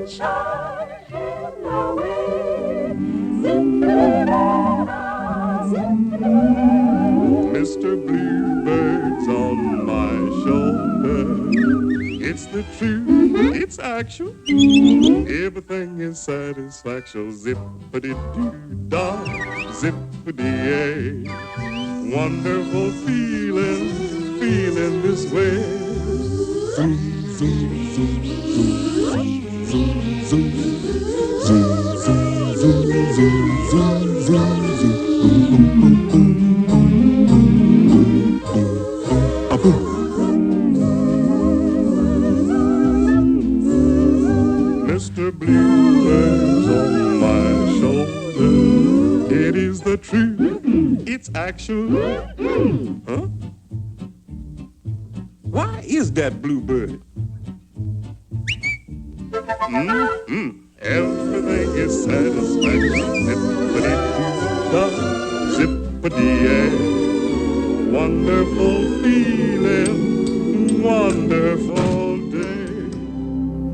sunshine in the wind. Zippity-doo-dah, zippity-doo. Mr. Bluebird's on my shoulder. It's the truth, it's actual. Everything is satisfaction. Zippity-doo-dah, zippity-yay. Wonderful feeling, feeling this way. Zoom, zoom, zoom, zoom, zoom, zoom, zoom, zoom, zoom, zoom, zoom, zoom, zoom, Mr. Bluebird's on my shoulder. It is the truth, it's actual. Huh? Why is that bluebird? Everything is satisfaction. Zippity-doo-dah, zippity-yay. Wonderful feeling, wonderful day.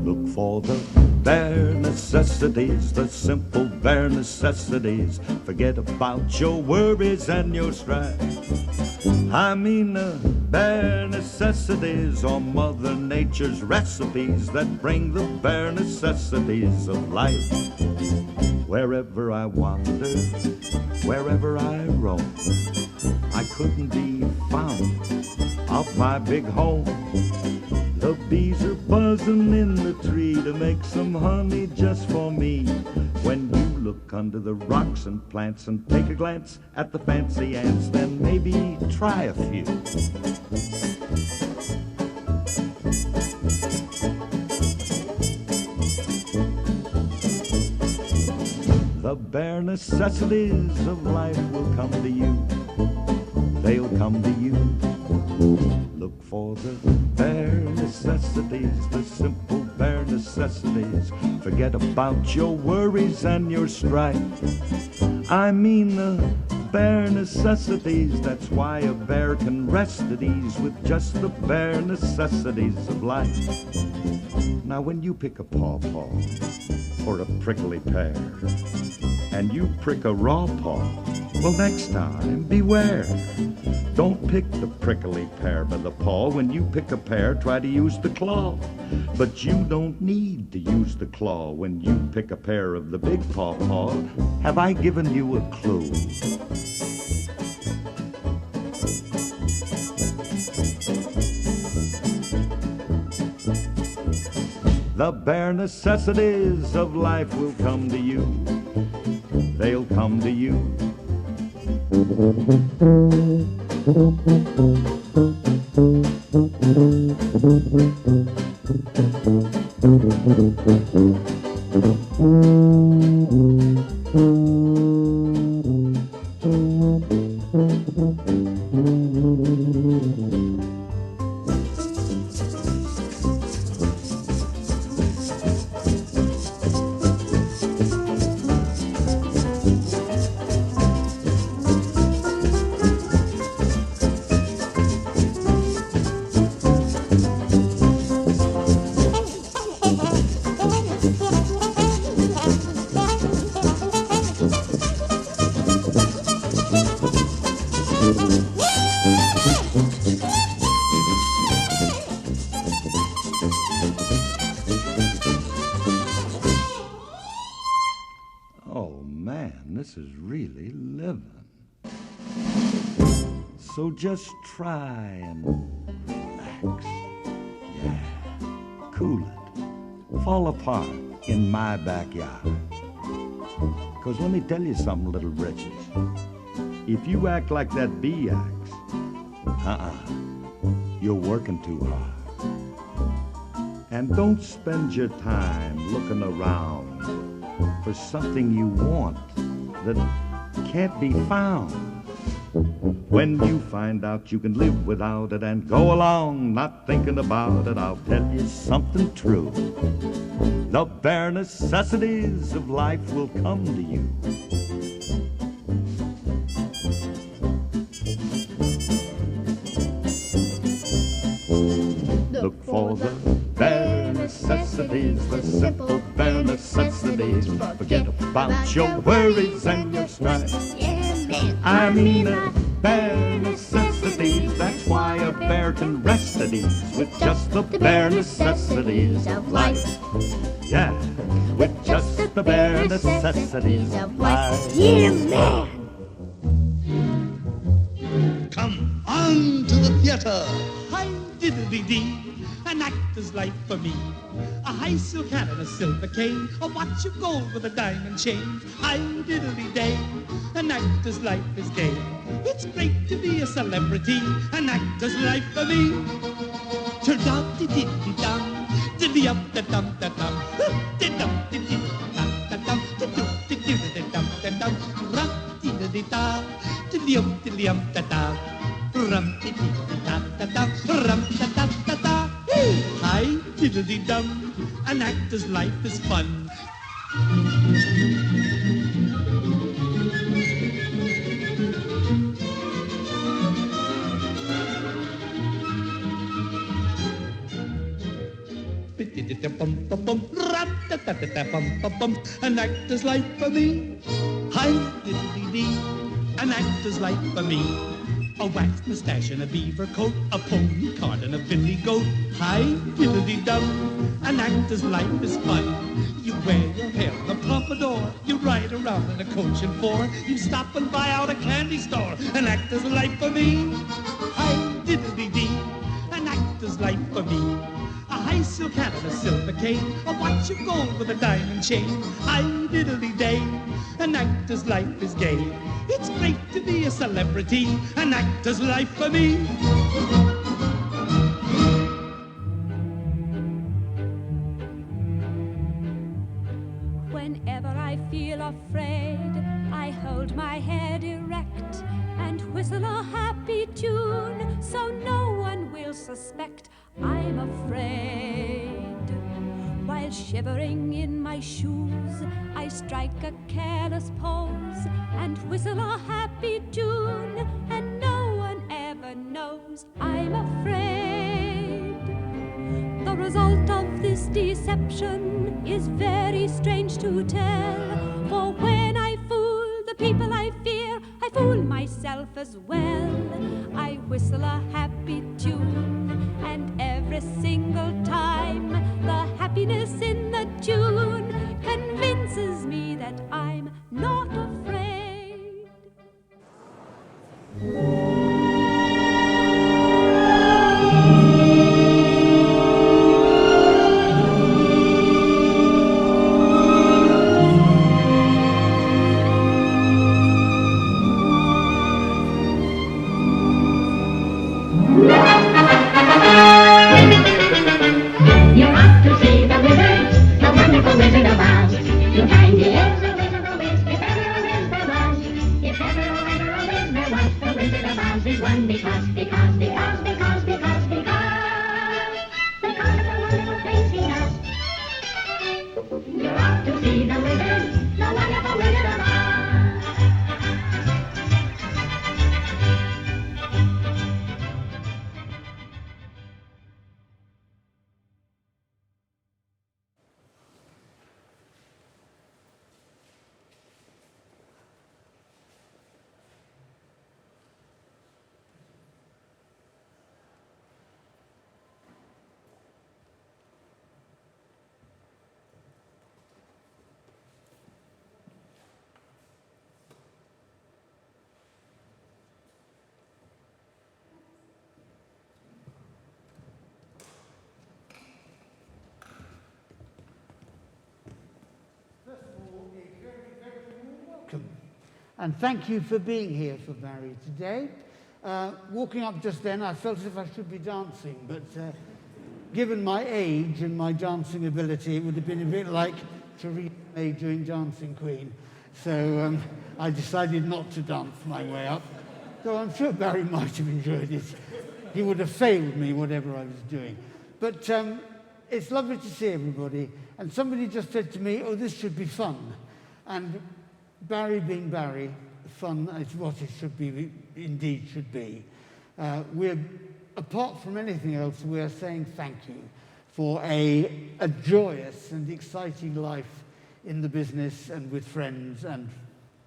Look for the bare necessities, the simple bare necessities. Forget about your worries and your strife. I mean the bare necessities are Mother Nature's recipes that bring the bare necessities of life. Wherever I wander, wherever I roam, I couldn't be found off my big home. The bees are buzzing in the tree to make some honey just for me. When you look under the rocks and plants and take a glance at the fancy ants, then maybe try a few. The bare necessities of life will come to you. They'll come to you. Look for the bare necessities, the simple bare necessities. Forget about your worries and your strife. I mean the bare necessities. That's why a bear can rest at ease with just the bare necessities of life. Now when you pick a pawpaw or a prickly pear and you prick a raw paw, well, next time beware. Don't pick the prickly pear by the paw. When you pick a pear, try to use the claw. But you don't need to use the claw when you pick a pear of the big pawpaw. Have I given you a clue? The bare necessities of life will come to you. They'll come to you. Oh man, this is really living. So just try and relax. Yeah, cool it. Fall apart in my backyard. 'Cause let me tell you something, little britches. If you act like that bee acts, you're working too hard. And don't spend your time looking around for something you want that can't be found. When you find out you can live without it and go along not thinking about it, I'll tell you something true. The bare necessities of life will come to you. Look for the bare necessities, the simple bare necessities. Forget about your worries and your strife. I mean the bare necessities. That's why a bear can rest at ease with just the bare necessities of life. Yeah, with just the bare necessities of life. Yeah, man. Come on to the theater. Hi, diddly-dee. An actor's life for me. A high silk hat and a silver cane. A watch of gold with a diamond chain. Hi, diddly-day. An actor's life is gay. It's great to be a celebrity. An actor's life for me. Tur-dum-dee-dee-dee-dum. Diddly-up-da-dum-da-dum. Dee-dum-dee-dee-dum-da-dum. Dee-dum-dee-dee-dum-da-dum. Rum-dee-dee-dee-da. Diddly-up-diddly-up-da-da. Rum-dee-dee-dee-da-da-da. Rum-da-da-da-da. Hi, diddly-dum. An actor's life is fun. An actor's life for me. Hi, diddly-dee. An actor's life for me. A waxed mustache and a beaver coat, a pony cart and a billy goat. Hi, diddly-dum. An actor's life is fun. You wear your hair in a pompadour. You ride around in a coach and four. You stop and buy out a candy store. An actor's life for me. Hi, diddly-dee. An actor's life for me. A high silk hat and a silver cane. A watch of gold with a diamond chain. Hi, diddly-day. An actor's life is gay. It's great to be a celebrity. An actor's life for me. Whenever I feel afraid, I hold my head erect and whistle a happy tune so no one will suspect I'm afraid. While shivering in my shoes, I strike a careless pose and whistle a happy tune, and no one ever knows I'm afraid. The result of this deception is very strange to tell, for when I fool the people I fear, I fool myself as well. I whistle a happy tune, and every single time the happiness in the tune convinces me that I'm not afraid. You're off to see the wizard, the wonderful Wizard of Oz. You'll find he is a wizard who is, if ever a wiz there was. If ever a wiz there was, the Wizard of Oz is one because of the wonderful things he does. You're off to see the wizard, the wonderful Wizard of Oz. And thank you for being here for Barrie today. Walking up just then, I felt as if I should be dancing, but given my age and my dancing ability, it would have been a bit like Theresa May doing Dancing Queen. So I decided not to dance my way up, though I'm sure Barrie might have enjoyed it. He would have failed me, whatever I was doing. But it's lovely to see everybody. And somebody just said to me, oh, this should be fun. And Barrie being Barrie, fun is what it should be, indeed should be. We're, apart from anything else, we're saying thank you for a joyous and exciting life in the business and with friends and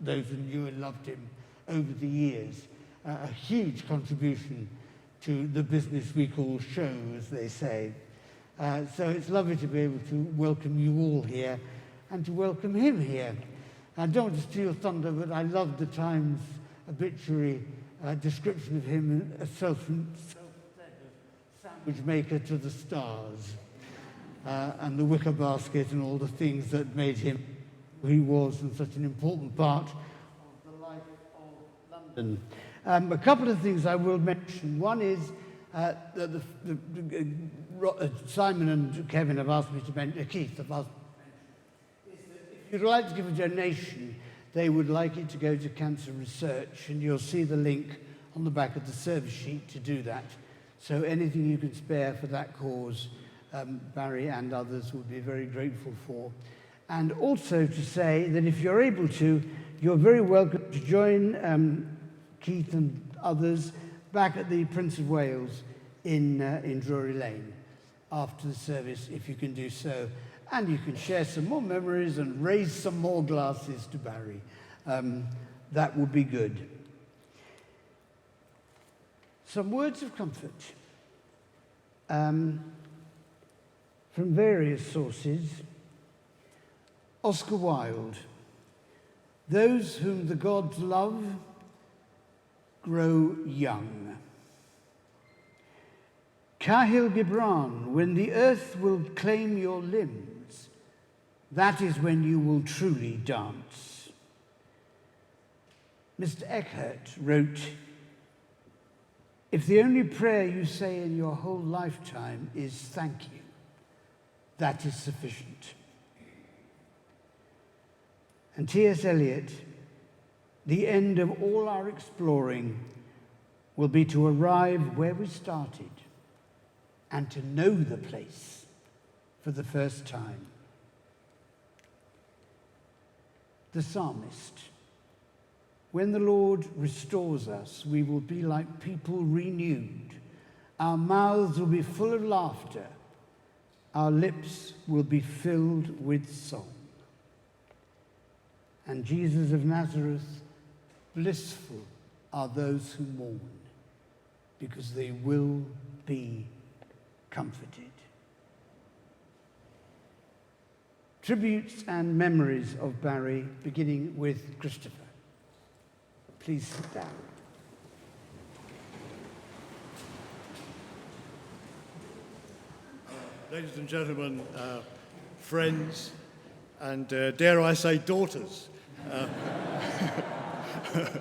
those who knew and loved him over the years. A huge contribution to the business we call show, as they say. So it's lovely to be able to welcome you all here and to welcome him here. I don't want to steal thunder, but I love the Times obituary description of him as sandwich maker to the stars, and the wicker basket and all the things that made him who he was and such an important part of the life of London. A couple of things I will mention. One is that Simon and Kevin have asked me to mention, Keith have asked me to mention, is that if you'd like to give a donation, they would like it to go to cancer research, and you'll see the link on the back of the service sheet to do that. So anything you can spare for that cause, Barrie and others would be very grateful for. And also to say that if you're able to, you're very welcome to join Keith and others back at the Prince of Wales in Drury Lane after the service, if you can do so. And you can share some more memories and raise some more glasses to Barrie. That would be good. Some words of comfort from various sources. Oscar Wilde: those whom the gods love grow young. Cahill Gibran: when the earth will claim your limbs, that is when you will truly dance. Mr. Eckhart wrote, if the only prayer you say in your whole lifetime is thank you, that is sufficient. And T.S. Eliot: the end of all our exploring will be to arrive where we started and to know the place for the first time. The psalmist: when the Lord restores us, we will be like people renewed. Our mouths will be full of laughter. Our lips will be filled with song. And Jesus of Nazareth: blissful are those who mourn, because they will be comforted. Tributes and memories of Barrie, beginning with Christopher. Please sit down. Ladies and gentlemen, friends, and dare I say daughters.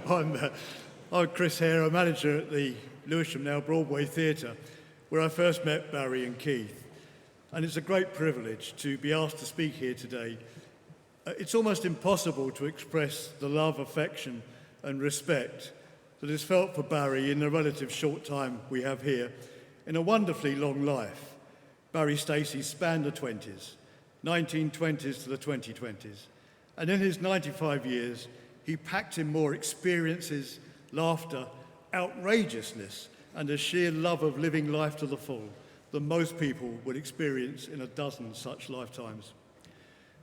I'm Chris Hare, a manager at the Lewisham, now Broadway Theatre, where I first met Barrie and Keith. And it's a great privilege to be asked to speak here today. It's almost impossible to express the love, affection and respect that is felt for Barrie in the relative short time we have here. In a wonderfully long life, Barrie Stacey spanned the 20s, 1920s to the 2020s. And in his 95 years, he packed in more experiences, laughter, outrageousness, and a sheer love of living life to the full than most people would experience in a dozen such lifetimes.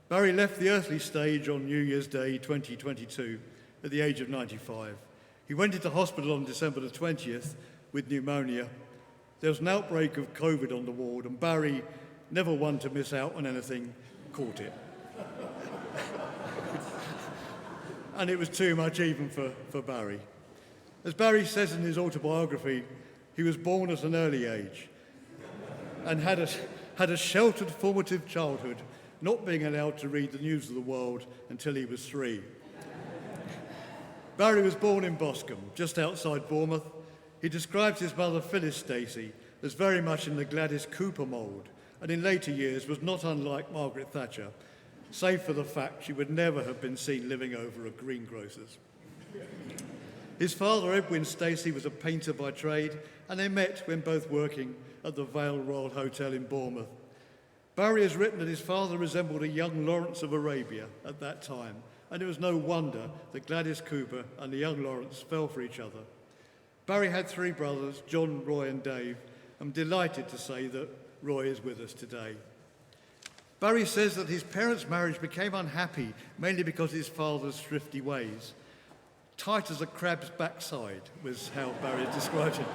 Barrie left the earthly stage on New Year's Day 2022 at the age of 95. He went into hospital on December the 20th with pneumonia. There was an outbreak of COVID on the ward, and Barrie, never one to miss out on anything, caught it. And it was too much even for Barrie. As Barrie says in his autobiography, he was born at an early age and had a sheltered formative childhood, not being allowed to read the news of the world until he was 3. Barrie was born in Boscombe, just outside Bournemouth. He describes his mother, Phyllis Stacey, as very much in the Gladys Cooper mould, and in later years was not unlike Margaret Thatcher, save for the fact she would never have been seen living over a greengrocer's. His father, Edwin Stacey, was a painter by trade, and they met when both working at the Vale Royal Hotel in Bournemouth. Barrie has written that his father resembled a young Lawrence of Arabia at that time, and it was no wonder that Gladys Cooper and the young Lawrence fell for each other. Barrie had 3 brothers, John, Roy and Dave. I'm delighted to say that Roy is with us today. Barrie says that his parents' marriage became unhappy mainly because of his father's thrifty ways. Tight as a crab's backside was how Barrie described it.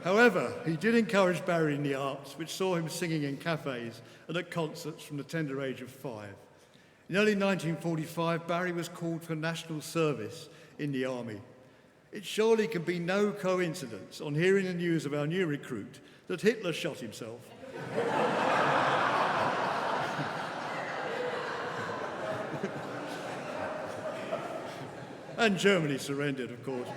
However, he did encourage Barrie in the arts, which saw him singing in cafes and at concerts from the tender age of 5. In early 1945, Barrie was called for national service in the army. It surely can be no coincidence, on hearing the news of our new recruit, that Hitler shot himself. And Germany surrendered, of course.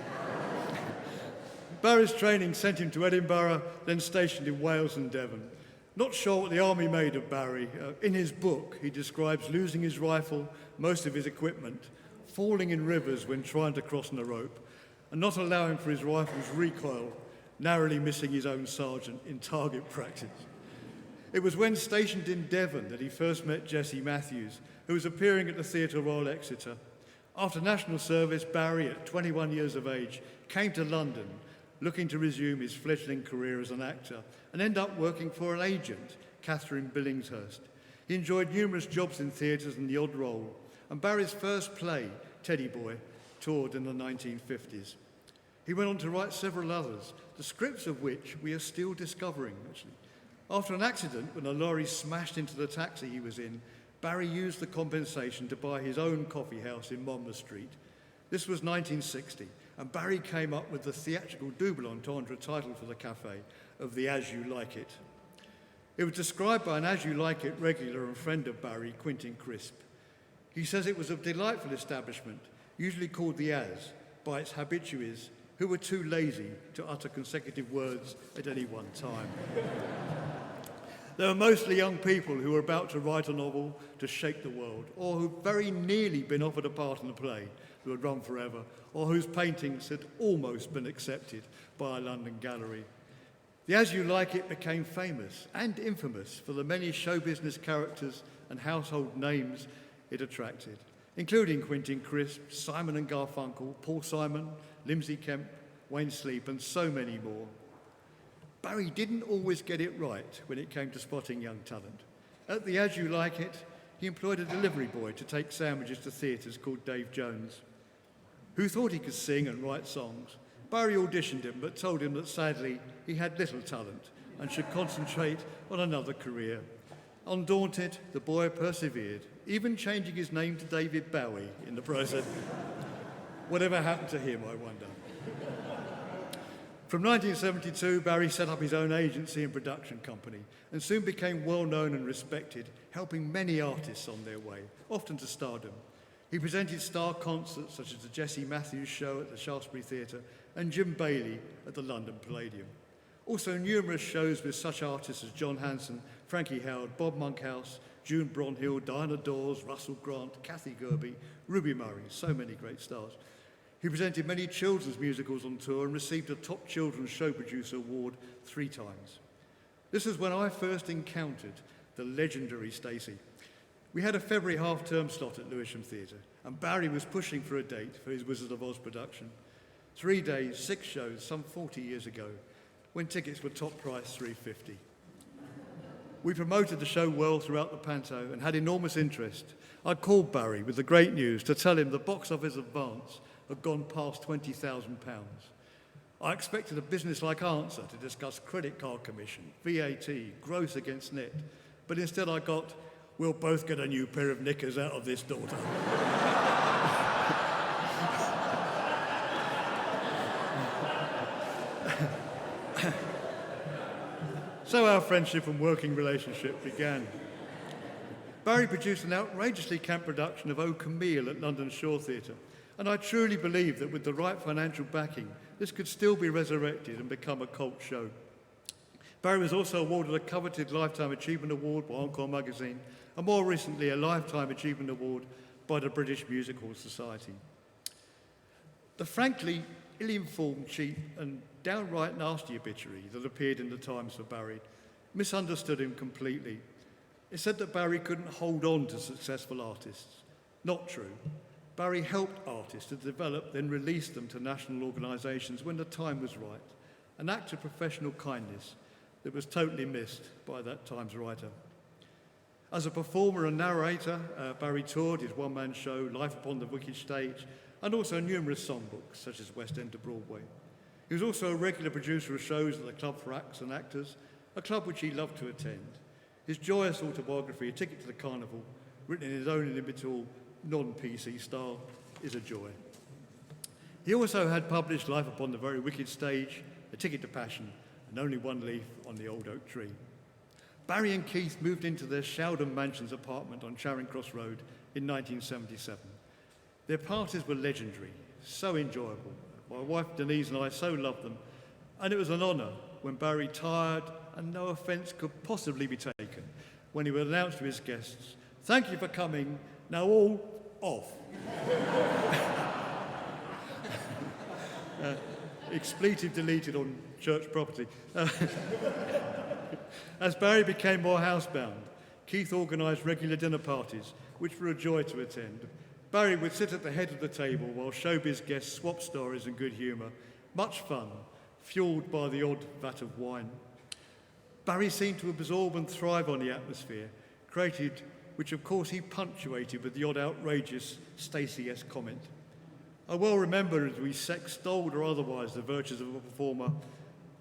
Barrie's training sent him to Edinburgh, then stationed in Wales and Devon. Not sure what the army made of Barrie. In his book, he describes losing his rifle, most of his equipment, falling in rivers when trying to cross on a rope, and not allowing for his rifle's recoil, narrowly missing his own sergeant in target practice. It was when stationed in Devon that he first met Jessie Matthews, who was appearing at the Theatre Royal Exeter. After national service, Barrie, at 21 years of age, came to London, looking to resume his fledgling career as an actor, and end up working for an agent, Catherine Billingshurst. He enjoyed numerous jobs in theatres and the odd role, and Barrie's first play, Teddy Boy, toured in the 1950s. He went on to write several others, the scripts of which we are still discovering, actually. After an accident when a lorry smashed into the taxi he was in, Barrie used the compensation to buy his own coffee house in Monmouth Street. This was 1960, and Barrie came up with the theatrical double entendre title for the cafe of the As You Like It. It was described by an As You Like It regular and friend of Barrie, Quentin Crisp. He says it was a delightful establishment, usually called the As, by its habitués, who were too lazy to utter consecutive words at any one time. They were mostly young people who were about to write a novel to shake the world, or who'd very nearly been offered a part in a play that would run forever, or whose paintings had almost been accepted by a London gallery. The As You Like It became famous and infamous for the many show business characters and household names it attracted, including Quentin Crisp, Simon and Garfunkel, Paul Simon, Lindsay Kemp, Wayne Sleep, and so many more. Barrie didn't always get it right when it came to spotting young talent. At the As You Like It, he employed a delivery boy to take sandwiches to theatres called Dave Jones, who thought he could sing and write songs. Barrie auditioned him, but told him that sadly he had little talent and should concentrate on another career. Undaunted, the boy persevered, even changing his name to David Bowie in the process. Whatever happened to him, I wonder. From 1972, Barrie set up his own agency and production company and soon became well known and respected, helping many artists on their way, often to stardom. He presented star concerts such as the Jessie Matthews Show at the Shaftesbury Theatre and Jim Bailey at the London Palladium. Also numerous shows with such artists as John Hanson, Frankie Howard, Bob Monkhouse, June Bronhill, Diana Dawes, Russell Grant, Kathy Gerby, Ruby Murray, so many great stars. He presented many children's musicals on tour and received a Top Children's Show Producer Award 3 times. This is when I first encountered the legendary Stacey. We had a February half-term slot at Lewisham Theatre, and Barrie was pushing for a date for his Wizard of Oz production. 3 days, 6 shows, some 40 years ago, when tickets were top price $3.50. We promoted the show well throughout the panto and had enormous interest. I called Barrie with the great news to tell him the box office advance had gone past £20,000. I expected a business-like answer to discuss credit card commission, VAT, gross against net, but instead I got, "We'll both get a new pair of knickers out of this, daughter." So our friendship and working relationship began. Barrie produced an outrageously camp production of O Camille at London Shore Theatre, and I truly believe that with the right financial backing, this could still be resurrected and become a cult show. Barrie was also awarded a coveted Lifetime Achievement Award by Encore magazine, and more recently a Lifetime Achievement Award by the British Music Hall Society. The frankly ill-informed, cheap and downright nasty obituary that appeared in the Times for Barrie misunderstood him completely. It said that Barrie couldn't hold on to successful artists. Not true. Barrie helped artists to develop, then release them to national organisations when the time was right, an act of professional kindness that was totally missed by that time's writer. As a performer and narrator, Barrie toured his one-man show, Life Upon the Wicked Stage, and also numerous songbooks, such as West End to Broadway. He was also a regular producer of shows at the Club for Acts and Actors, a club which he loved to attend. His joyous autobiography, A Ticket to the Carnival, written in his own inimitable, non-PC style, is a joy. He also had published Life Upon the Very Wicked Stage, A Ticket to Passion, and Only One Leaf on the Old Oak Tree. Barrie and Keith moved into their Sheldon Mansions apartment on Charing Cross Road in 1977. Their parties were legendary, so enjoyable. My wife Denise and I so loved them, and it was an honour when Barrie, tired and no offence could possibly be taken, when he would announce to his guests, "Thank you for coming, now all off." Expletive deleted on church property. As Barrie became more housebound, Keith organised regular dinner parties, which were a joy to attend. Barrie would sit at the head of the table while showbiz guests swapped stories and good humour. Much fun, fuelled by the odd vat of wine. Barrie seemed to absorb and thrive on the atmosphere, created, which of course he punctuated with the odd outrageous Stacey-esque comment. I well remember as we sextolled or otherwise the virtues of a performer,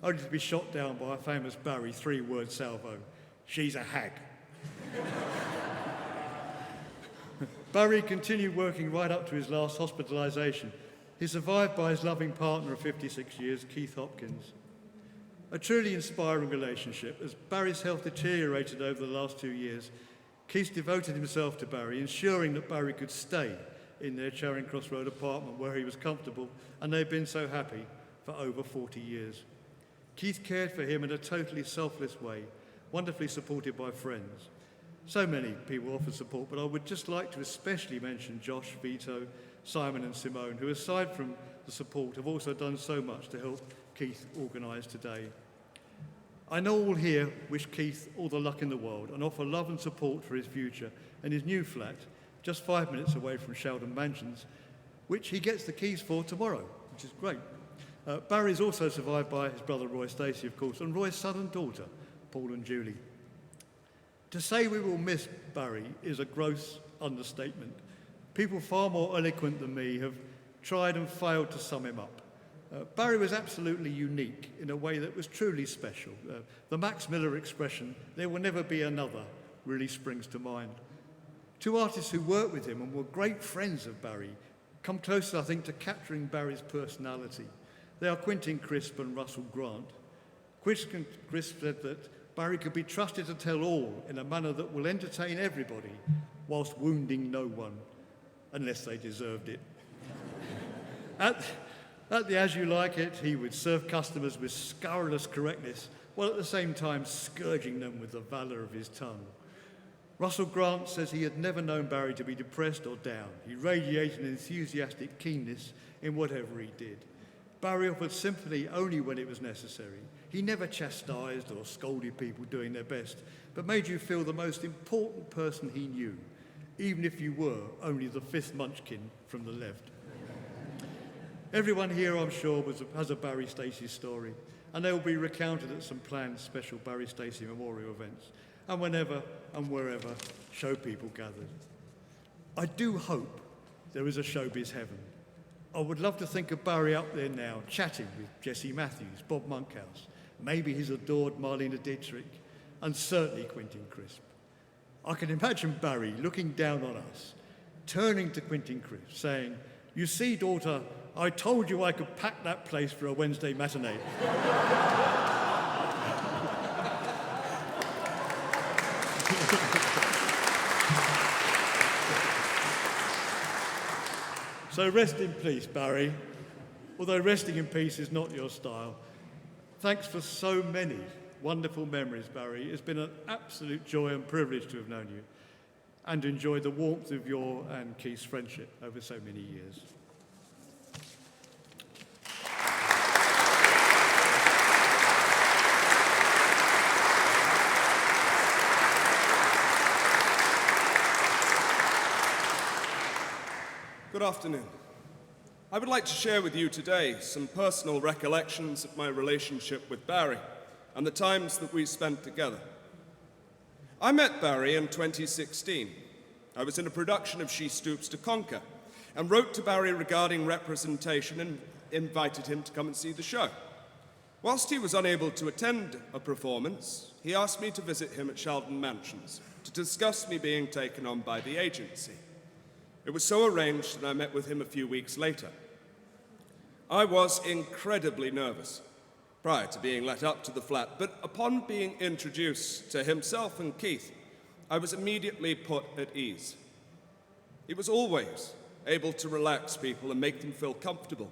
only to be shot down by a famous Barrie three-word salvo: "She's a hag." Barrie continued working right up to his last hospitalisation. He's survived by his loving partner of 56 years, Keith Hopkins. A truly inspiring relationship. As Barrie's health deteriorated over the last 2 years, Keith devoted himself to Barrie, ensuring that Barrie could stay in their Charing Cross Road apartment where he was comfortable, and they've been so happy for over 40 years. Keith cared for him in a totally selfless way, wonderfully supported by friends. So many people offered support, but I would just like to especially mention Josh, Vito, Simon and Simone, who aside from the support have also done so much to help Keith organise today. I know all here wish Keith all the luck in the world and offer love and support for his future and his new flat, just 5 minutes away from Sheldon Mansions, which he gets the keys for tomorrow, which is great. Barrie is also survived by his brother Roy Stacey, of course, and Roy's son and daughter, Paul and Julie. To say we will miss Barrie is a gross understatement. People far more eloquent than me have tried and failed to sum him up. Barrie was absolutely unique in a way that was truly special. The Max Miller expression, "there will never be another," really springs to mind. Two artists who worked with him and were great friends of Barrie come closer, I think, to capturing Barrie's personality. They are Quentin Crisp and Russell Grant. Quentin Crisp said that Barrie could be trusted to tell all in a manner that will entertain everybody whilst wounding no one, unless they deserved it. At the As You Like It, he would serve customers with scurrilous correctness, while at the same time scourging them with the valour of his tongue. Russell Grant says he had never known Barrie to be depressed or down. He radiated an enthusiastic keenness in whatever he did. Barrie offered sympathy only when it was necessary. He never chastised or scolded people doing their best, but made you feel the most important person he knew, even if you were only the fifth munchkin from the left. Everyone here, I'm sure, has a Barrie Stacey story, and they will be recounted at some planned special Barrie Stacey memorial events, and whenever and wherever show people gathered. I do hope there is a showbiz heaven. I would love to think of Barrie up there now, chatting with Jesse Matthews, Bob Monkhouse, maybe his adored Marlena Dietrich, and certainly Quentin Crisp. I can imagine Barrie looking down on us, turning to Quentin Crisp, saying, "You see, daughter, I told you I could pack that place for a Wednesday matinee." So rest in peace, Barrie. Although resting in peace is not your style. Thanks for so many wonderful memories, Barrie. It's been an absolute joy and privilege to have known you and enjoyed the warmth of your and Keith's friendship over so many years. Good afternoon. I would like to share with you today some personal recollections of my relationship with Barrie and the times that we spent together. I met Barrie in 2016. I was in a production of She Stoops to Conquer and wrote to Barrie regarding representation and invited him to come and see the show. Whilst he was unable to attend a performance, he asked me to visit him at Sheldon Mansions to discuss me being taken on by the agency. It was so arranged that I met with him a few weeks later. I was incredibly nervous prior to being let up to the flat, but upon being introduced to himself and Keith, I was immediately put at ease. He was always able to relax people and make them feel comfortable.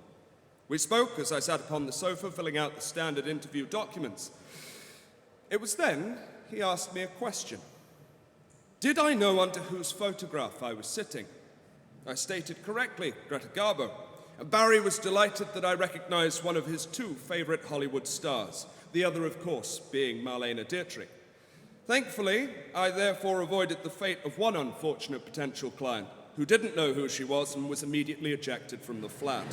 We spoke as I sat upon the sofa filling out the standard interview documents. It was then he asked me a question. Did I know under whose photograph I was sitting? I stated correctly, Greta Garbo, and Barrie was delighted that I recognized one of his two favorite Hollywood stars, the other, of course, being Marlene Dietrich. Thankfully, I therefore avoided the fate of one unfortunate potential client who didn't know who she was and was immediately ejected from the flat.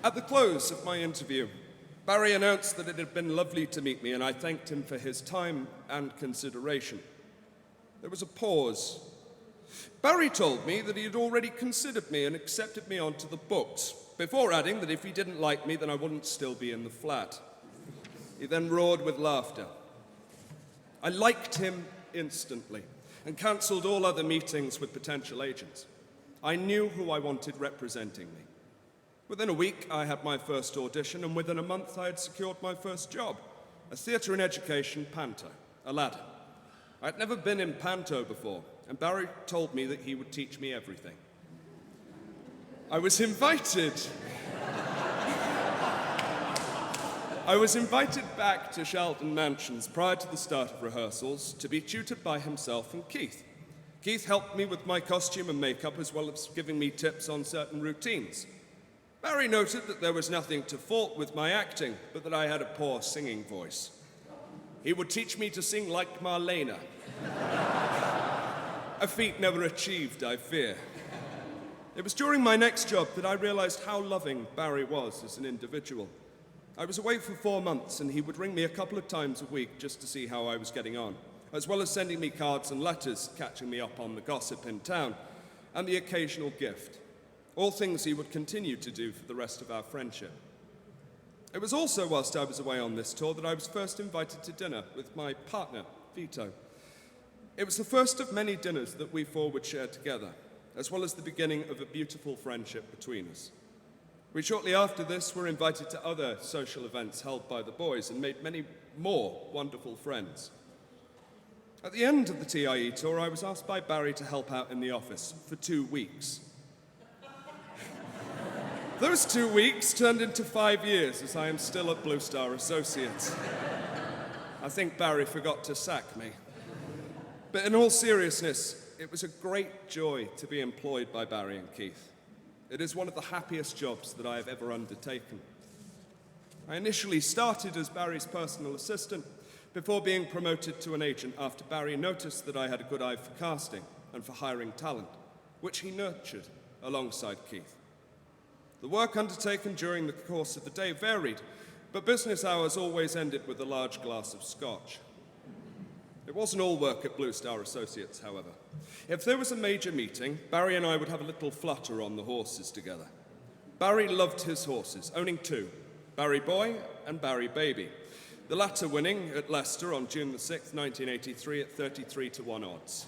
At the close of my interview, Barrie announced that it had been lovely to meet me, and I thanked him for his time and consideration. There was a pause. Barrie told me that he had already considered me and accepted me onto the books, before adding that if he didn't like me, then I wouldn't still be in the flat. He then roared with laughter. I liked him instantly and cancelled all other meetings with potential agents. I knew who I wanted representing me. Within a week, I had my first audition, and within a month, I had secured my first job, a theatre and education panto, Aladdin. I'd never been in panto before, and Barrie told me that he would teach me everything. I was invited back to Sheldon Mansions prior to the start of rehearsals to be tutored by himself and Keith. Keith helped me with my costume and makeup, as well as giving me tips on certain routines. Barrie noted that there was nothing to fault with my acting, but that I had a poor singing voice. He would teach me to sing like Marlene. A feat never achieved, I fear. It was during my next job that I realized how loving Barrie was as an individual. I was away for 4 months, and he would ring me a couple of times a week just to see how I was getting on, as well as sending me cards and letters, catching me up on the gossip in town, and the occasional gift. All things he would continue to do for the rest of our friendship. It was also whilst I was away on this tour that I was first invited to dinner with my partner, Vito. It was the first of many dinners that we four would share together, as well as the beginning of a beautiful friendship between us. We shortly after this were invited to other social events held by the boys and made many more wonderful friends. At the end of the TIE tour, I was asked by Barrie to help out in the office for 2 weeks. Those 2 weeks turned into 5 years, as I am still at Blue Star Associates. I think Barrie forgot to sack me. But in all seriousness, it was a great joy to be employed by Barrie and Keith. It is one of the happiest jobs that I have ever undertaken. I initially started as Barrie's personal assistant before being promoted to an agent after Barrie noticed that I had a good eye for casting and for hiring talent, which he nurtured alongside Keith. The work undertaken during the course of the day varied, but business hours always ended with a large glass of scotch. It wasn't all work at Blue Star Associates, however. If there was a major meeting, Barrie and I would have a little flutter on the horses together. Barrie loved his horses, owning 2, Barrie Boy and Barrie Baby, the latter winning at Leicester on June the 6th, 1983 at 33-1 odds.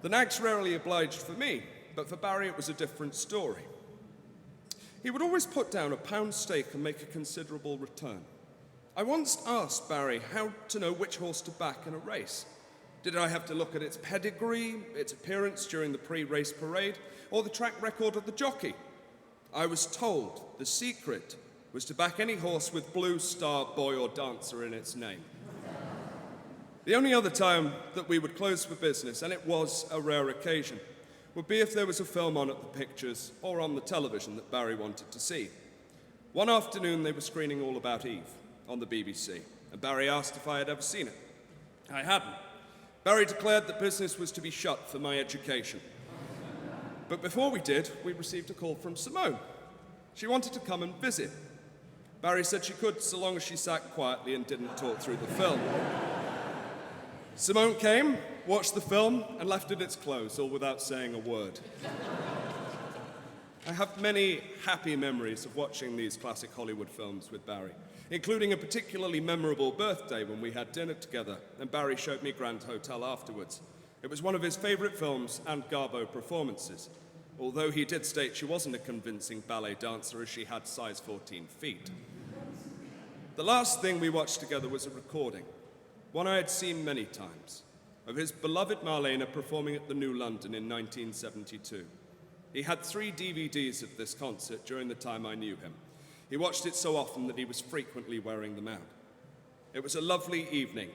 The nags rarely obliged for me, but for Barrie it was a different story. He would always put down a pound stake and make a considerable return. I once asked Barrie how to know which horse to back in a race. Did I have to look at its pedigree, its appearance during the pre-race parade, or the track record of the jockey? I was told the secret was to back any horse with Blue Star Boy or Dancer in its name. The only other time that we would close for business, and it was a rare occasion, would be if there was a film on at the pictures or on the television that Barrie wanted to see. One afternoon they were screening All About Eve on the BBC, and Barrie asked if I had ever seen it. I hadn't. Barrie declared that business was to be shut for my education, But before we did, we received a call from Simone. She wanted to come and visit. Barrie said she could, so long as she sat quietly and didn't talk through the film. Simone came, watched the film, and left at its close, all without saying a word. I have many happy memories of watching these classic Hollywood films with Barrie, including a particularly memorable birthday when we had dinner together, and Barrie showed me Grand Hotel afterwards. It was one of his favourite films and Garbo performances, although he did state she wasn't a convincing ballet dancer as she had size 14 feet. The last thing we watched together was a recording, one I had seen many times, of his beloved Marlena performing at the New London in 1972. He had 3 DVDs of this concert during the time I knew him. He watched it so often that he was frequently wearing them out. It was a lovely evening,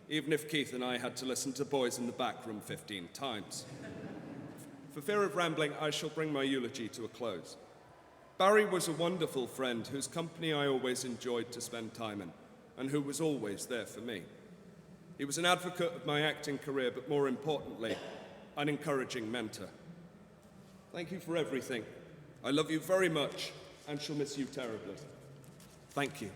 even if Keith and I had to listen to Boys in the Back Room 15 times. For fear of rambling, I shall bring my eulogy to a close. Barrie was a wonderful friend whose company I always enjoyed to spend time in, and who was always there for me. He was an advocate of my acting career, but more importantly, an encouraging mentor. Thank you for everything. I love you very much and shall miss you terribly. Thank you.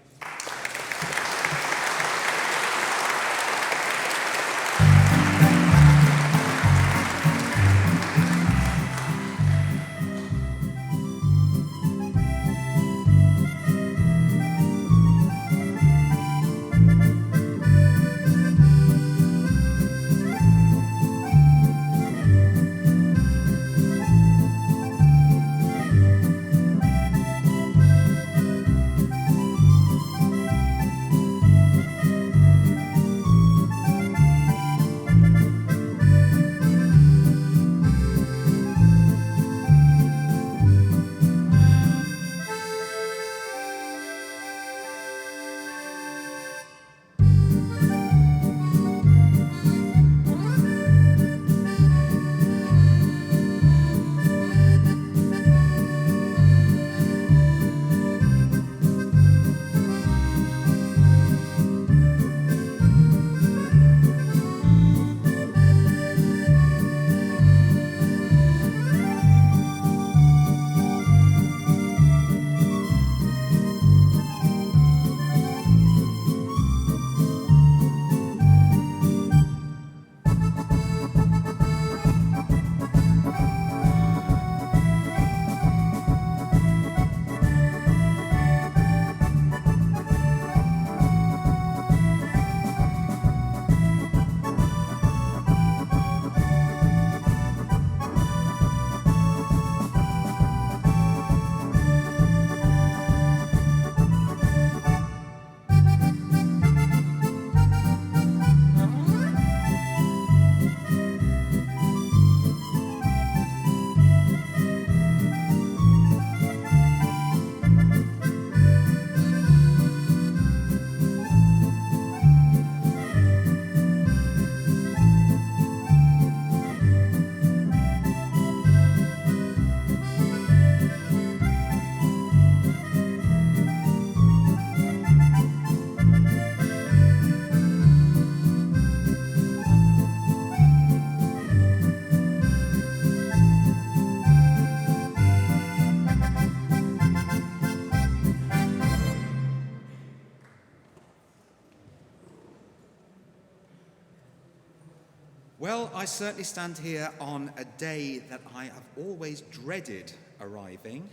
Well, I certainly stand here on a day that I have always dreaded arriving.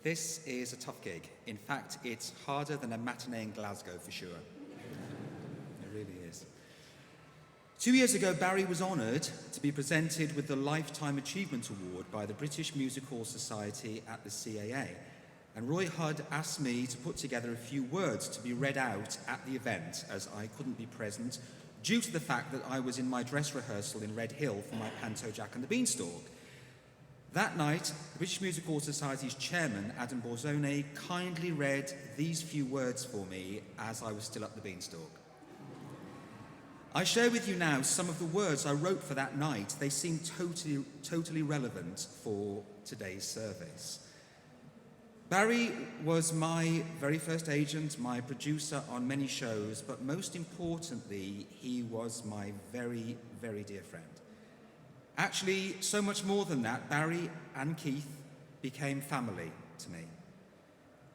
This is a tough gig. In fact, it's harder than a matinee in Glasgow for sure. It really is. 2 years ago, Barrie was honoured to be presented with the Lifetime Achievement Award by the British Music Hall Society at the CAA. And Roy Hudd asked me to put together a few words to be read out at the event, as I couldn't be present due to the fact that I was in my dress rehearsal in Red Hill for my panto Jack and the Beanstalk. That night, the British Music Hall Society's chairman, Adam Borzone, kindly read these few words for me as I was still up the Beanstalk. I share with you now some of the words I wrote for that night. They seem totally relevant for today's service. Barrie was my very first agent, my producer on many shows, but most importantly, he was my very, very dear friend. Actually, so much more than that, Barrie and Keith became family to me.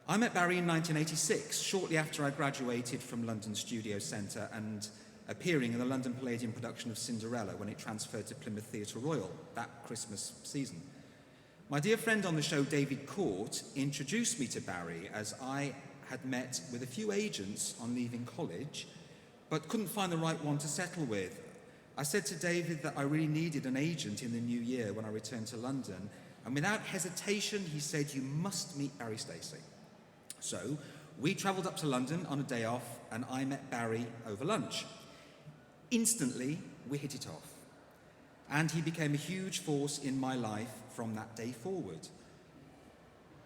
I met Barrie in 1986, shortly after I graduated from London Studio Centre and appearing in the London Palladium production of Cinderella when it transferred to Plymouth Theatre Royal that Christmas season. My dear friend on the show, David Court, introduced me to Barrie as I had met with a few agents on leaving college, but couldn't find the right one to settle with. I said to David that I really needed an agent in the new year when I returned to London, and without hesitation, he said, "You must meet Barrie Stacey." So we travelled up to London on a day off, and I met Barrie over lunch. Instantly, we hit it off, and he became a huge force in my life from that day forward.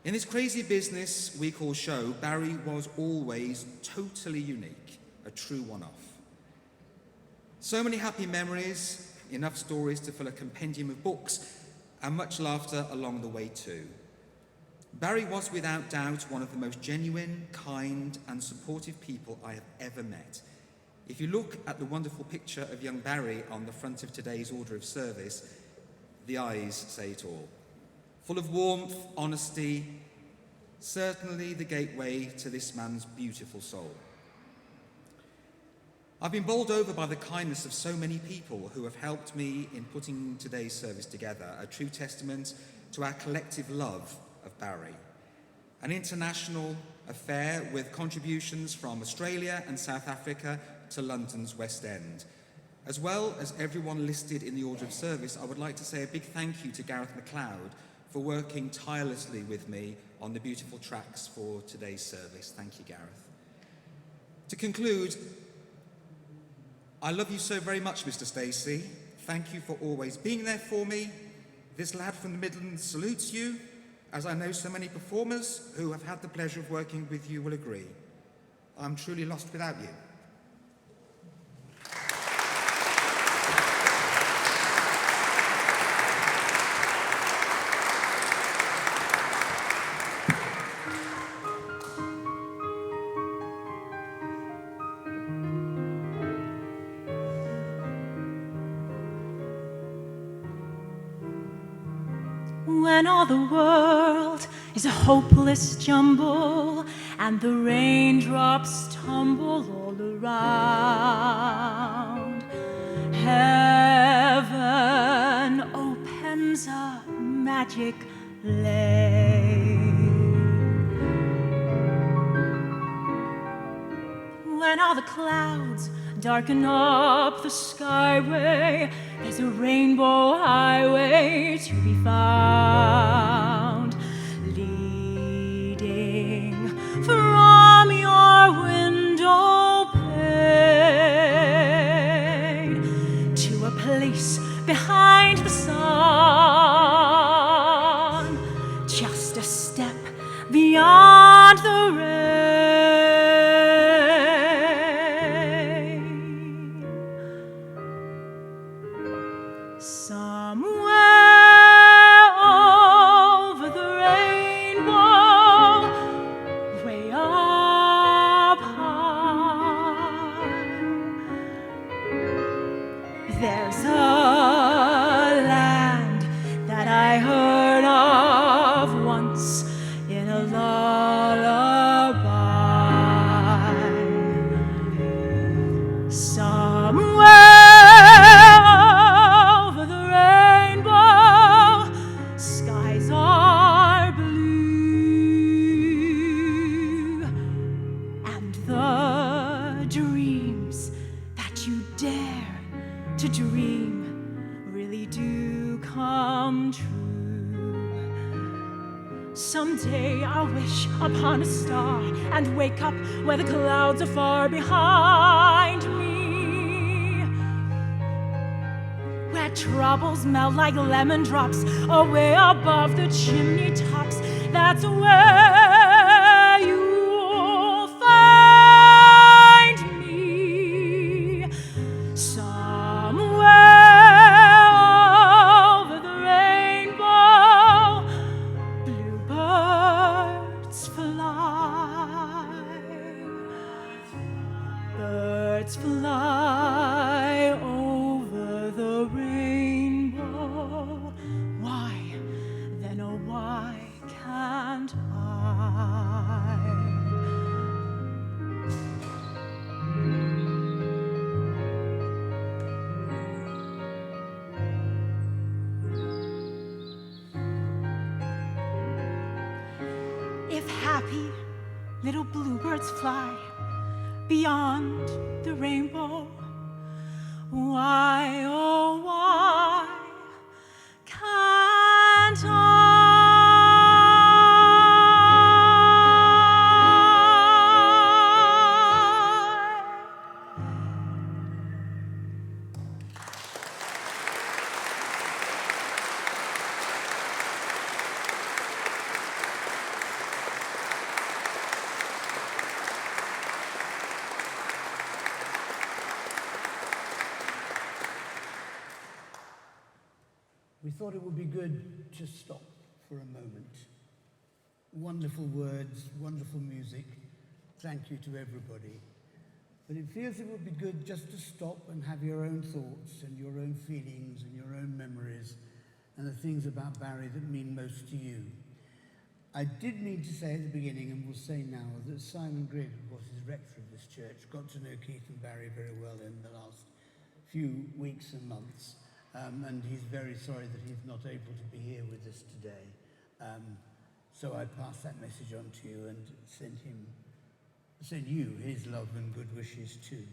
In this crazy business we call show, Barrie was always totally unique, a true one-off. So many happy memories, enough stories to fill a compendium of books, and much laughter along the way too. Barrie was without doubt one of the most genuine, kind, and supportive people I have ever met. If you look at the wonderful picture of young Barrie on the front of today's order of service, the eyes say it all. Full of warmth, honesty, certainly the gateway to this man's beautiful soul. I've been bowled over by the kindness of so many people who have helped me in putting today's service together, a true testament to our collective love of Barrie. An international affair with contributions from Australia and South Africa to London's West End. As well as everyone listed in the order of service, I would like to say a big thank you to Gareth MacLeod for working tirelessly with me on the beautiful tracks for today's service. Thank you, Gareth. To conclude, I love you so very much, Mr. Stacey. Thank you for always being there for me. This lad from the Midlands salutes you, as I know so many performers who have had the pleasure of working with you will agree. I'm truly lost without you. When all the world is a hopeless jumble and the raindrops tumble all around, heaven opens a magic lane. When all the clouds darken up the skyway, there's a rainbow highway to be found, leading from your window pane to a place behind the sun, just a step beyond the rain. Somewhere over the rainbow, way up high, there's a land that I heard of once in a lullaby. Somewhere to dream really do come true. Someday I'll wish upon a star and wake up where the clouds are far behind me, where troubles melt like lemon drops away above the chimney tops. That's where you'll find me. Birds fly over the rainbow. happy little bluebirds fly beyond the rainbow. Why, oh, why can't I? We thought it would be good to stop for a moment. Wonderful words, wonderful music. Thank you to everybody. But it feels it would be good just to stop and have your own thoughts and your own feelings and your own memories and the things about Barrie that mean most to you. I did mean to say at the beginning, and will say now, that Simon Grigg, of course, is rector of this church, got to know Keith and Barrie very well in the last few weeks and months. And he's very sorry that he's not able to be here with us today. So I pass that message on to you and send you his love and good wishes too.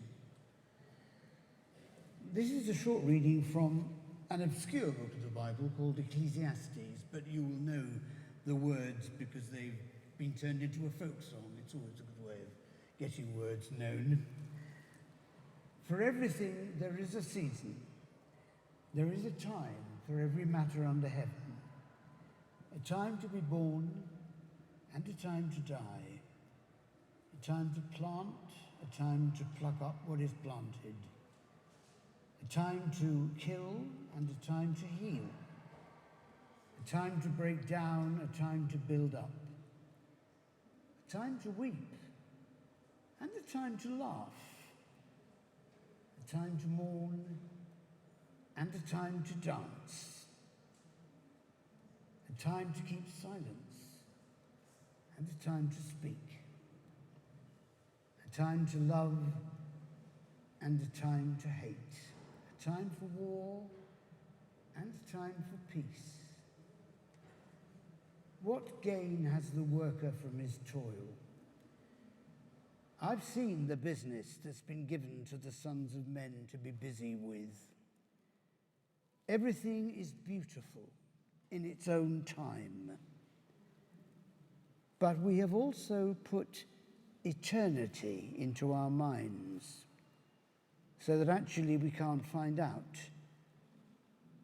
This is a short reading from an obscure book of the Bible called Ecclesiastes, but you will know the words because they've been turned into a folk song. It's always a good way of getting words known. For everything there is a season. There is a time for every matter under heaven, a time to be born and a time to die, a time to plant, a time to pluck up what is planted, a time to kill and a time to heal, a time to break down, a time to build up, a time to weep and a time to laugh, a time to mourn and a time to dance, a time to keep silence, and a time to speak, a time to love, and a time to hate, a time for war, and a time for peace. What gain has the worker from his toil? I've seen the business that's been given to the sons of men to be busy with. Everything is beautiful in its own time. But we have also put eternity into our minds so that actually we can't find out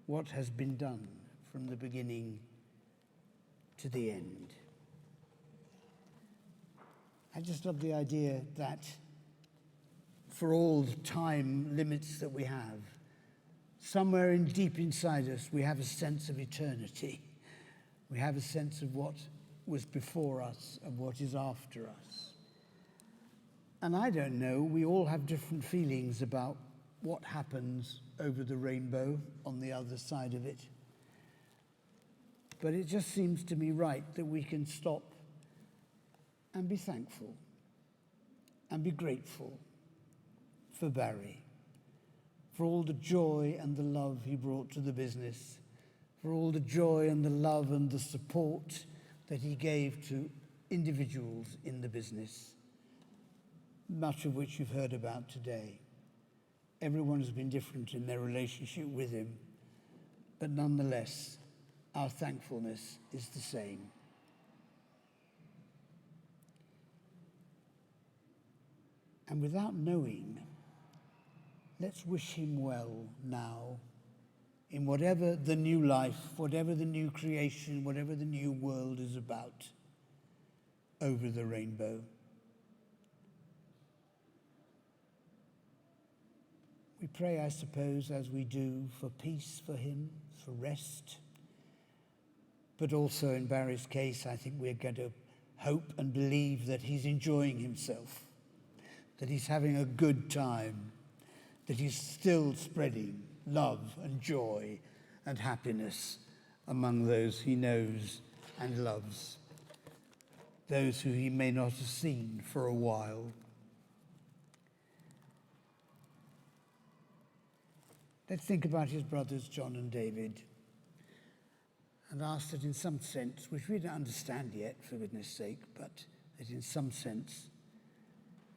what has been done from the beginning to the end. I just love the idea that for all the time limits that we have, somewhere in deep inside us, we have a sense of eternity. We have a sense of what was before us and what is after us. And I don't know, we all have different feelings about what happens over the rainbow on the other side of it. But it just seems to me right that we can stop and be thankful and be grateful for Barrie, for all the joy and the love he brought to the business, for all the joy and the love and the support that he gave to individuals in the business, much of which you've heard about today. Everyone has been different in their relationship with him, but nonetheless, our thankfulness is the same. And without knowing, let's wish him well now in whatever the new life, whatever the new creation, whatever the new world is about over the rainbow. We pray, I suppose, as we do, for peace for him, for rest. But also in Barrie's case, I think we're going to hope and believe that he's enjoying himself, that he's having a good time, that he's still spreading love and joy and happiness among those he knows and loves, those who he may not have seen for a while. Let's think about his brothers, John and David, and ask that in some sense, which we don't understand yet, for goodness sake, but that in some sense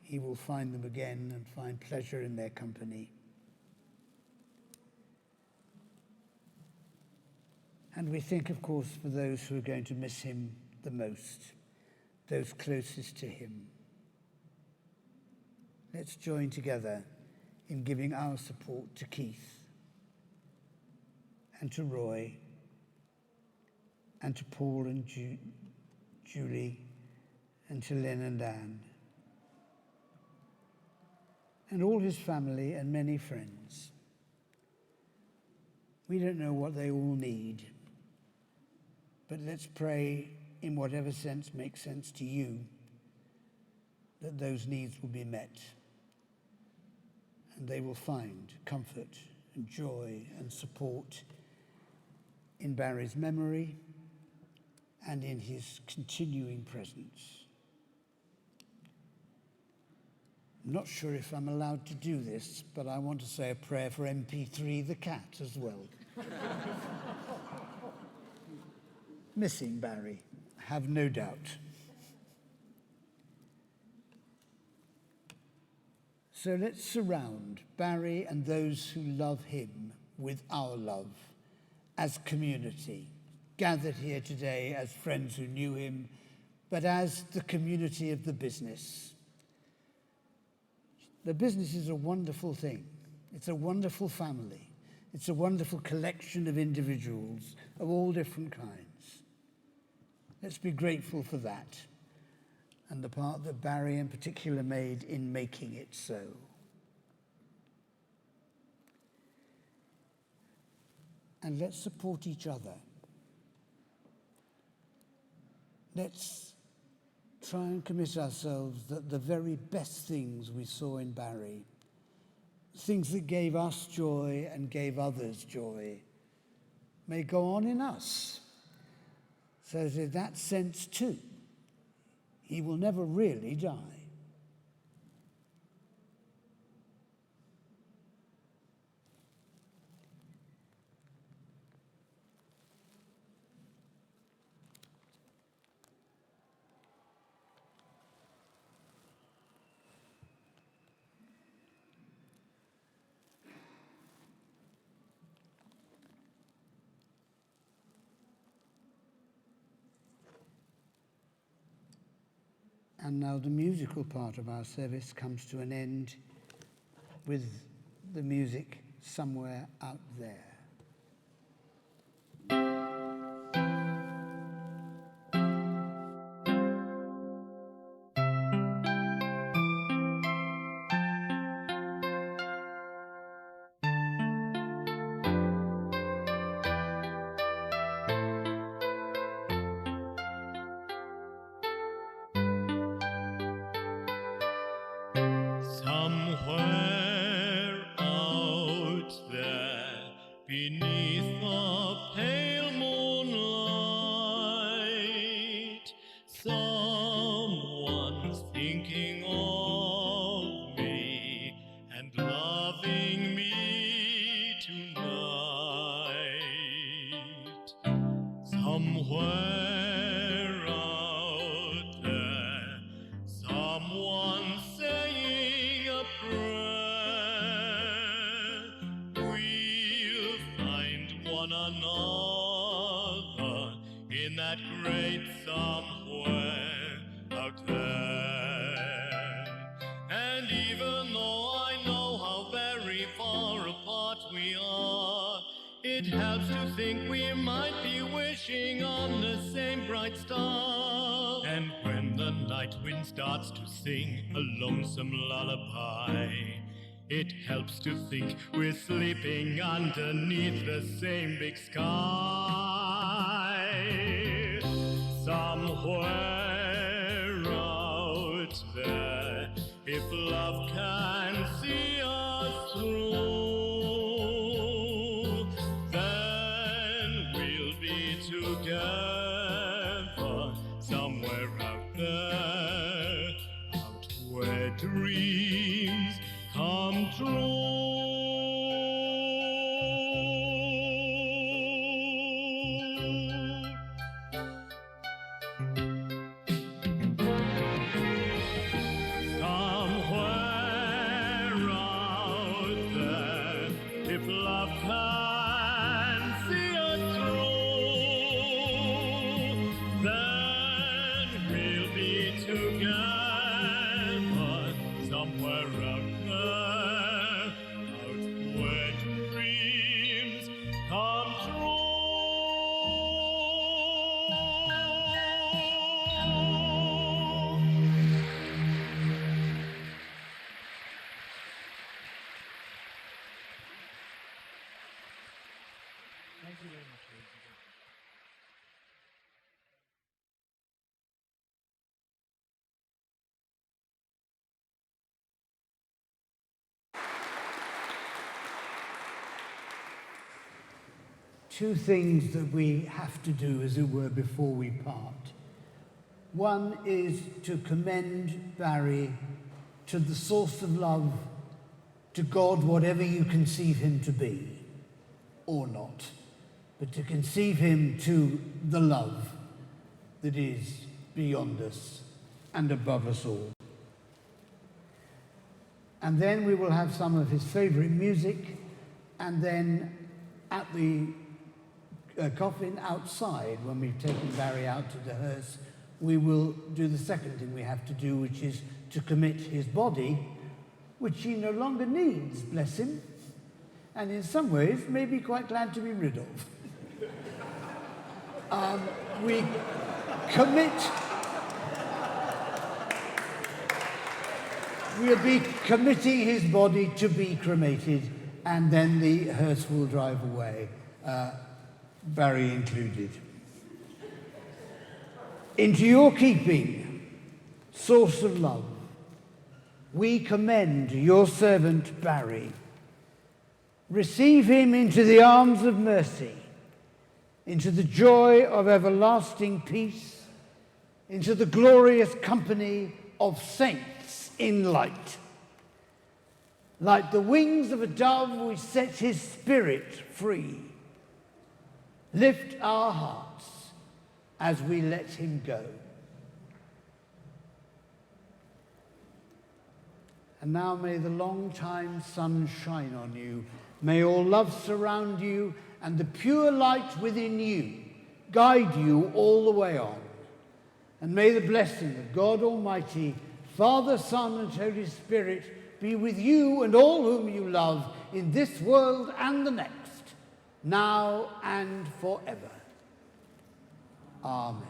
he will find them again and find pleasure in their company. And we think, of course, for those who are going to miss him the most, those closest to him. Let's join together in giving our support to Keith and to Roy and to Paul and Julie and to Lynn and Anne and all his family and many friends. We don't know what they all need, but let's pray in whatever sense makes sense to you that those needs will be met and they will find comfort and joy and support in Barrie's memory and in his continuing presence. I'm not sure if I'm allowed to do this, but I want to say a prayer for MP3 the cat as well. Missing Barrie, have no doubt. So let's surround Barrie and those who love him with our love as community, gathered here today as friends who knew him, but as the community of the business. The business is a wonderful thing. It's a wonderful family. It's a wonderful collection of individuals of all different kinds. Let's be grateful for that and the part that Barrie in particular made in making it so. And let's support each other. Let's try and commit ourselves that the very best things we saw in Barrie, things that gave us joy and gave others joy, may go on in us. So that in that sense too, he will never really die. And now the musical part of our service comes to an end with the music Somewhere Out There. Somewhere out there, beneath the pale moonlight, someone's thinking of me and loving me tonight. Somewhere out there, someone's saying a prayer. We'll find one another in that great somewhere out there. And even though I know how very far apart we are, it helps to think we might be wishing on the same bright star. And when the night wind starts to sing a lonesome lullaby, it helps to think we're sleeping underneath the same big sky. Somewhere out there, if love can see us through, then we'll be together somewhere out there, out where dreams come true. two things that we have to do, as it were, before we part. One is to commend Barrie to the source of love, to God, whatever you conceive him to be, or not, but to conceive him to the love that is beyond us and above us all. And then we will have some of his favourite music, and then at the coffin outside, when we've taken Barrie out to the hearse, we will do the second thing we have to do, which is to commit his body, which he no longer needs, bless him, and in some ways may be quite glad to be rid of. We will be committing his body to be cremated, and then the hearse will drive away, Barrie included. Into your keeping, source of love, we commend your servant Barrie. Receive him into the arms of mercy, into the joy of everlasting peace, into the glorious company of saints in light. Like the wings of a dove, we set his spirit free. Lift our hearts as we let him go. And now may the long-time sun shine on you. May all love surround you, and the pure light within you guide you all the way on. And may the blessing of God Almighty, Father, Son, and Holy Spirit be with you and all whom you love in this world and the next, now and forever. Amen.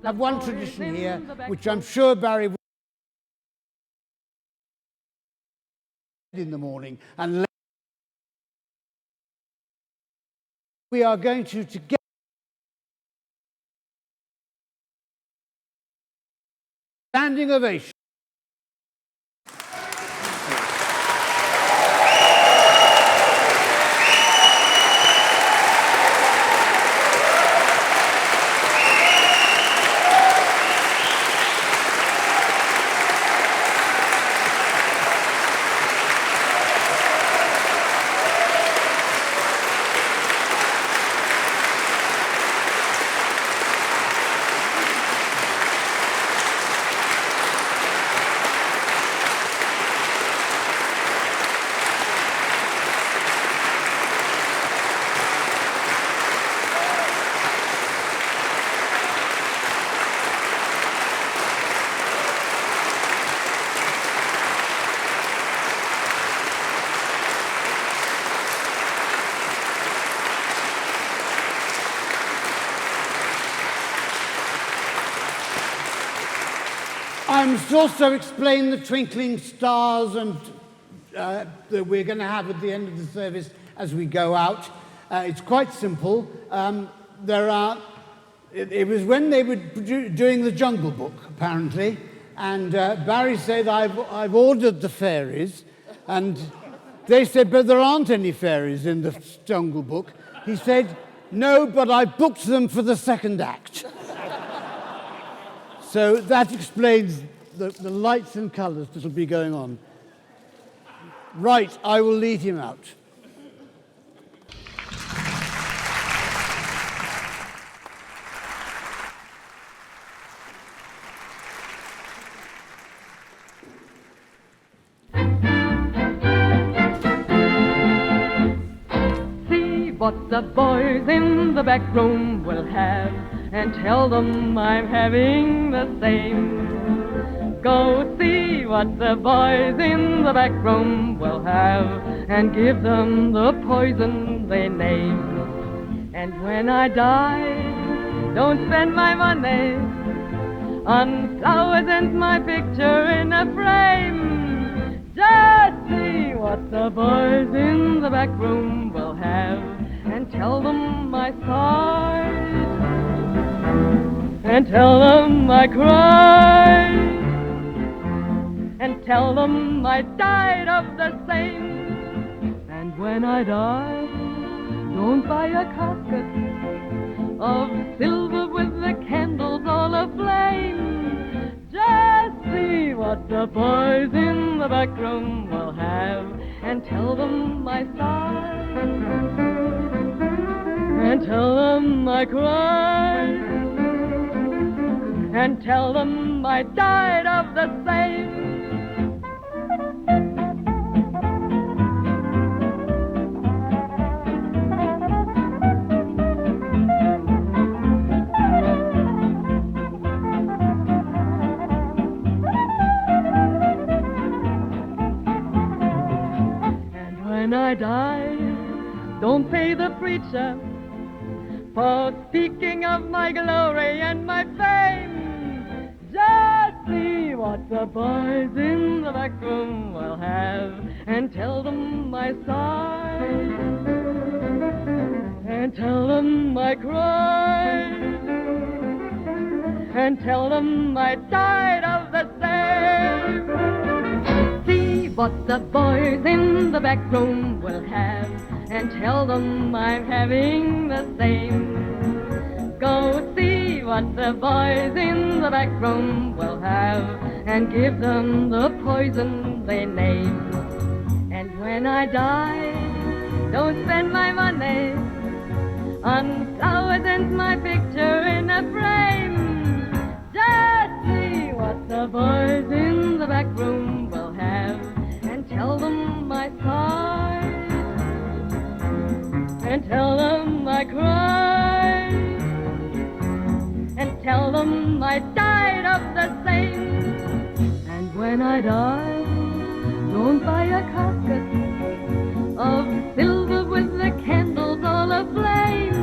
I have one tradition here, which I'm sure Barrie will in the morning, and we are going to together standing ovation. I must also explain the twinkling stars and that we're going to have at the end of the service as we go out. It's quite simple. It was when they were doing the Jungle Book, apparently, and Barrie said, I've ordered the fairies, and they said, but there aren't any fairies in the Jungle Book. He said, no, but I booked them for the second act. So that explains the lights and colours that will be going on. Right, I will lead him out. What the boys in the back room will have, and tell them I'm having the same. Go see what the boys in the back room will have, and give them the poison they name. And when I die, don't spend my money on flowers and my picture in a frame. Just see what the boys in the back room will have, and tell them I sighed, and tell them I cried, and tell them I died of the same. And when I die, don't buy a casket of silver with the candles all aflame. Just see what the boys in the back room will have, and tell them I sighed, and tell them I cried, and tell them I died of the same. And when I die, don't pay the preacher for speaking of my glory and my fame. Just see what the boys in the back room will have, and tell them I sighed, and tell them I cried, and tell them I died of the same. See what the boys in the back room will have, and tell them I'm having the same. Go see what the boys in the back room will have, and give them the poison they name. And when I die, don't spend my money on flowers and my picture in a frame. Just see what the boys in the back room will have, and tell them I sighed, and tell them I cried, and tell them I died of the same. And when I die, don't buy a casket of silver with the candles all aflame.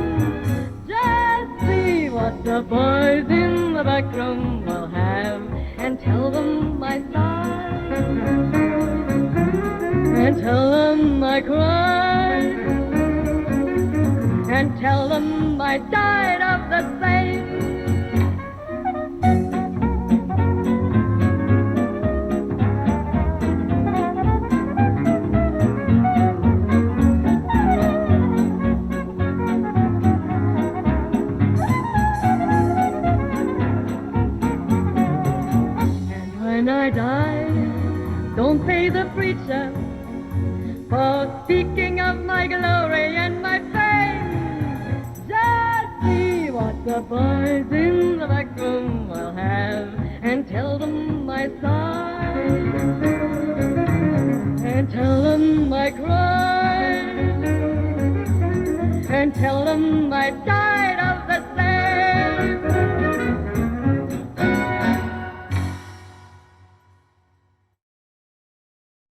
Just see what the boys in the back room will have, and tell them I sighed, and tell them I cried, and tell them I died of the same. And when I die, don't pay the preacher for speaking of my glory and my fame. Just see what the boys in the back room will have, and tell them I sighed, and tell them I cried, and tell them I died